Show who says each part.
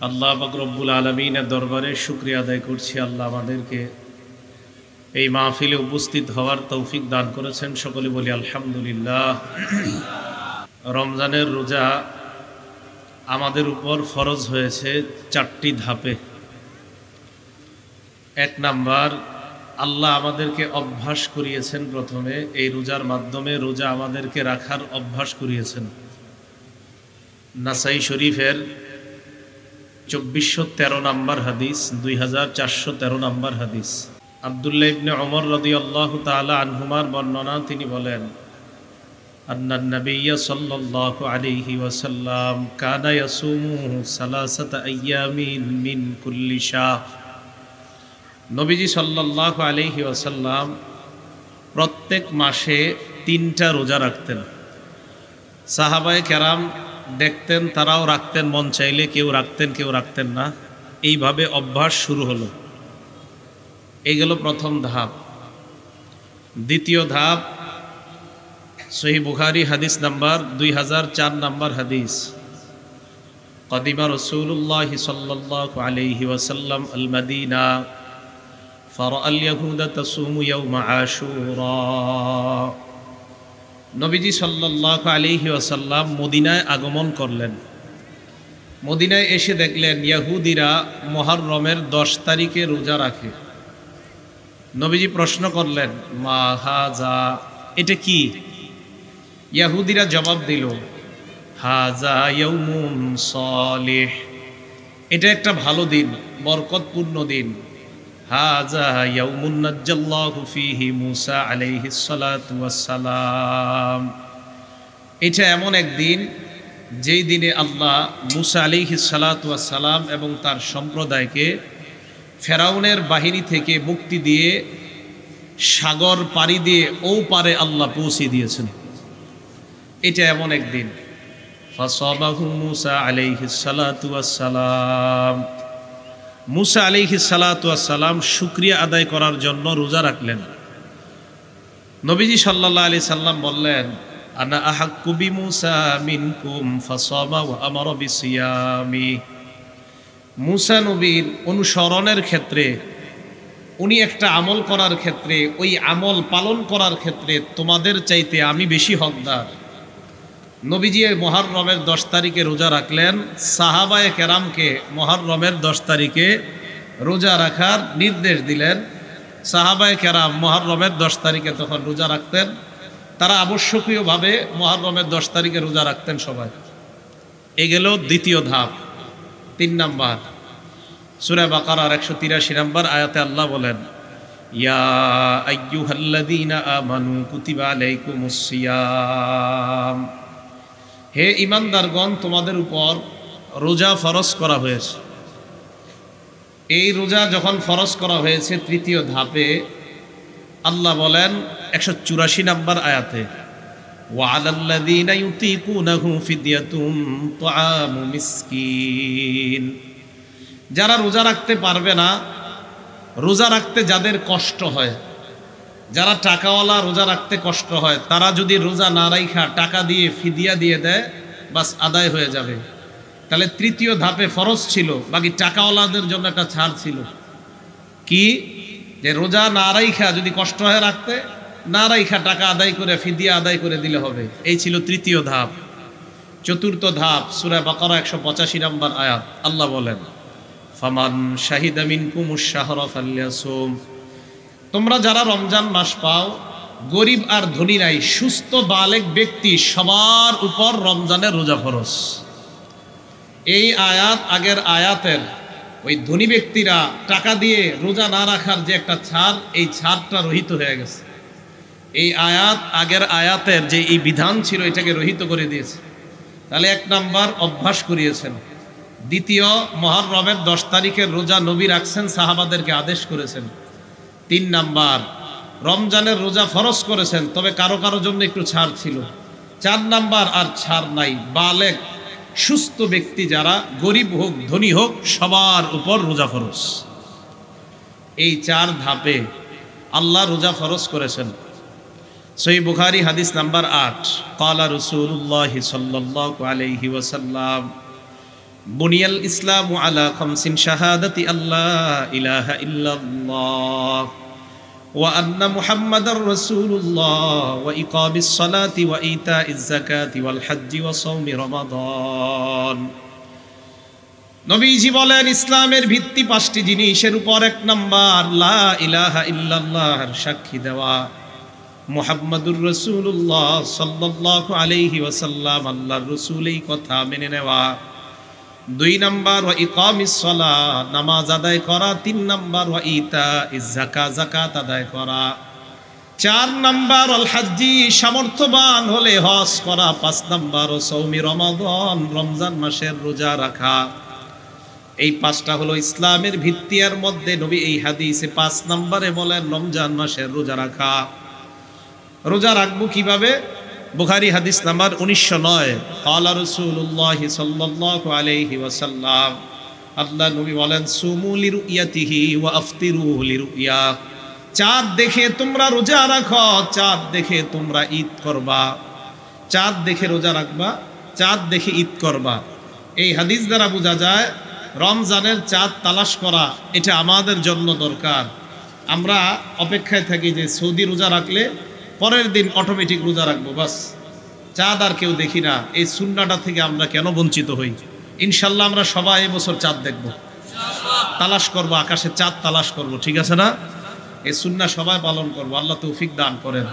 Speaker 1: আল্লাহ পাক রব্বুল আলামিনের দরবারে শুকরিয়া আদায় করছি। আল্লাহ আমাদেরকে এই মাহফিলে উপস্থিত হওয়ার তৌফিক দান করেছেন। সকলে বলি আলহামদুলিল্লাহ। রমজানের রোজা আমাদের উপর ফরজ হয়েছে 4টি ধাপে। 1 নাম্বার, আল্লাহ আমাদেরকে অভ্যাস করিয়েছেন। প্রথমে এই রোজার মাধ্যমে রোজা আমাদেরকে রাখার অভ্যাস করিয়েছেন। নাসাই শরীফের 2413 নম্বর হাদিস, 2413 নম্বর হাদিস। আব্দুল্লাহ ইবনে ওমর রাদিয়াল্লাহু তাআলা আনহুমার বর্ণনা, তিনি বলেন, আন্নান নাবিয়্য সাল্লাল্লাহু আলাইহি ওয়াসাল্লাম কানা ইয়াসুমু সালাসাতা আইয়ামিন মিন কুল্লি শাহর। নবীজি সাল্লাল্লাহু আলাইহি ওয়াসাল্লাম প্রত্যেক মাসে 3টা রোজা রাখতেন। সাহাবায়ে কেরাম দেখতেন, তারাও রাখতেন, মন চাইলে কেউ রাখতেন কেউ রাখতেন না। এইভাবে অভ্যাস শুরু হলো। এই গেল প্রথম ধাপ। দ্বিতীয় ধাপ, সহিহ বুখারী হাদিস নাম্বার 2004 নম্বর হাদিস। কদিমা রাসূলুল্লাহ সাল্লাল্লাহু আলাইহি ওয়াসাল্লাম আল মদিনা ফারাআল ইয়াহুদা তাসুমু ইয়াওমা আশুরা। নবীজি সাল্লাল্লাহু আলাইহি ওয়াসাল্লাম মদিনায় আগমন করলেন। মদিনায় এসে দেখলেন ইহুদিরা মুহররমের 10 তারিখে রোজা রাখে। নবীজি প্রশ্ন করলেন, মা হাজা, এটা কি? ইহুদিরা জবাব দিল, হাজা ইয়াউমুন সালিহ, এটা একটা ভালো দিন, বরকতপূর্ণ দিন। হাজা ইয়াউমুন নাজ্জাল্লাহু ফীহি মূসা আলাইহিস সালাতু ওয়াস সালাম, এটা এমন এক দিন যেই দিনে আল্লাহ মূসা আলাইহিস সালাতু ওয়াস সালাম এবং তার সম্প্রদায়কে ফেরাউনের বাহিনী থেকে মুক্তি দিয়ে সাগর পাড়ি দিয়ে ও পারে আল্লাহ পৌঁছে দিয়েছেন। এটা এমন এক দিন। ফাসাবাহু মূসা আলাইহিস সালাতু ওয়াস সালাম, মূসা আলাইহিস সালাতু ওয়াস সালাম শুকরিয়া আদায় করার জন্য রোজা রাখলেন। নবীজি সাল্লাল্লাহু আলাইহি সাল্লাম বললেন, আনা আহাক্কু বিমূসা মিনকুম ফাসামা ওয়া আমারা বিসিয়ামি। মূসা নবীর অনুসরণের ক্ষেত্রে, উনি একটা আমল করার ক্ষেত্রে, ওই আমল পালন করার ক্ষেত্রে তোমাদের চাইতে আমি বেশি হকদার। নবীজি মুহররমের 10 তারিখে রোজা রাখলেন। সাহাবায়ে কেরামকে মুহররমের 10 তারিখে রোজা রাখার নির্দেশ দিলেন। সাহাবায়ে কেরাম মুহররমের 10 তারিখে তখন রোজা রাখতেন। তারা আবশ্যকীয়ভাবে মুহররমের 10 তারিখে রোজা রাখতেন সবাই। এ গেল দ্বিতীয় ধাপ। 3 নাম্বার, সূরা বাকারার 183 নম্বর আয়াতে আল্লাহ বলেন, ইয়া আইয়ুহাল্লাযীনা আমানু কুতিবা আলাইকুমুস সিয়াম, হে ঈমানদারগণ, তোমাদের উপর রোজা ফরজ করা হয়েছে। এই রোজা যখন ফরজ করা হয়েছে তৃতীয় ধাপে, আল্লাহ বলেন 184 নম্বর আয়াতে, ওয়া আলাল্লাযীনা ইউতীকুনাহু ফিদয়াতুন তুআমু মিসকিন, যারা রোজা রাখতে পারবে না, রোজা রাখতে যাদের কষ্ট হয়, যারা টাকাওয়ালা রোজা রাখতে কষ্ট হয়, তারা যদি রোজা না রাখা টাকা দিয়ে ফিদিয়া দিয়ে দেয়, বাস আদায় হয়ে যাবে। তাহলে তৃতীয় ধাপে ফরজ ছিল, বাকি টাকাওয়ালাদের জন্য একটা ছাড় ছিল। কি? যে রোজা না রাখা যদি কষ্ট হয় রাখতে, না রাখা টাকা আদায় করে ফিদিয়া আদায় করে দিলে হবে। এই ছিল তৃতীয় ধাপ। চতুর্থ ধাপ, সূরা বাকারা 185 নম্বর আয়াত, আল্লাহ বলেন, ফামান শাহিদা মিনকুমুশ শাহরা ফালইয়াসুম, তোমরা যারা রমজান মাস পাও, গরিব আর ধনী নাই, সুস্থ বালেগ ব্যক্তি সবার উপর রমজানের রোজা ফরজ। এই আয়াত আগের আয়াতের ওই ধনী ব্যক্তিরা টাকা দিয়ে রোজা না রাখার যে একটা ছাড়, এই ছাড়টা রহিত হয়ে গেছে। এই আয়াত আগের আয়াতের যে এই বিধান ছিল, এটাকে রহিত করে দিয়েছে। তাহলে 1 নাম্বার অভ্যাস করিয়েছেন। দ্বিতীয়, মুহররমের 10 তারিখের রোজা নবী রাখছেন, সাহাবাদেরকে আদেশ করেছেন। 3 নাম্বার, রমজানের রোজা ফরজ করেছেন, তবে কারো কারো জন্য একটু ছাড় ছিল। 4 নাম্বার, আর ছাড় নাই, বালেগ সুস্থ ব্যক্তি যারা, গরিব হোক ধনী হোক, সবার উপর রোজা ফরজ। এই 4 ধাপে আল্লাহ রোজা ফরজ করেছেন। সহিহ বুখারী হাদিস নাম্বার 8, ক্বালা রাসূলুল্লাহ সাল্লাল্লাহু আলাইহি ওয়াসাল্লাম, বুনিয়াল ইসলামু আলা খামসিন শাহাদাতি আল্লাহ ইলাহা ইল্লাল্লাহ ওয়া আন্না মুহাম্মাদার রাসূলুল্লাহ ওয়া ইকামিস সালাতি ওয়া ইতাইজ যাকাতি ওয়াল হজ্জি ওয়া সাওমি রমাদান। নবীজি বলেন ইসলামের ভিত্তি 5টি জিনিসের উপর 1 নাম্বার লা ইলাহা ইল্লাল্লাহর সাক্ষী দেওয়া, মুহাম্মাদুর রাসূলুল্লাহ সাল্লাল্লাহু আলাইহি ওয়াসাল্লাম আল্লাহর রাসূল এই কথা মেনে নেওয়া। 2 নাম্বার ওয়া ইকামিস সালাত নামাজ আদায় করা। 3 নাম্বার ওয়া ইতাইজ যাকাত যাকাত আদায় করা। 4 নাম্বার আল হজ্জি সামর্থ্যবান হলে হজ করা। 5 নাম্বার ও সাওমি রমাদান রমজান মাসের রোজা রাখা। এই 5টা হলো ইসলামের ভিত্তি। এর মধ্যে নবী এই হাদিসে 5 নম্বরে বলেন রমজান মাসের রোজা রাখা। রোজা রাখবো কিভাবে? বুখারী হাদিস নাম্বার 1909 ক্বালা রাসূলুল্লাহ সাল্লাল্লাহু আলাইহি ওয়াসাল্লাম, আল্লাহ নবী বলেন সুমু লিরুয়াতিহি ওয়া আফতিরু লিরুয়া। চাঁদ দেখে তোমরা রোজা রাখো, চাঁদ দেখে তোমরা ঈদ করবা। চাঁদ দেখে রোজা রাখবা, চাঁদ দেখে ঈদ করবা। এই হাদিস দ্বারা বোঝা যায় রমজানের চাঁদ তালাশ করা এটা আমাদের জন্য দরকার। আমরা অপেক্ষায় থাকি যে সৌদি রোজা রাখলে পরের দিন অটোমেটিক রোজা রাখবো, বাস চাঁদ আর কেউ দেখি না। এই সুন্নাহটা থেকে আমরা কেন বঞ্চিত হই? ইনশাল্লাহ আমরা সবাই এবছর চাঁদ দেখব, তালাশ করব, আকাশে চাঁদ তালাশ করব, ঠিক আছে না? এই সুন্নাহ সবাই পালন করবো। আল্লাহ তৌফিক দান করেন।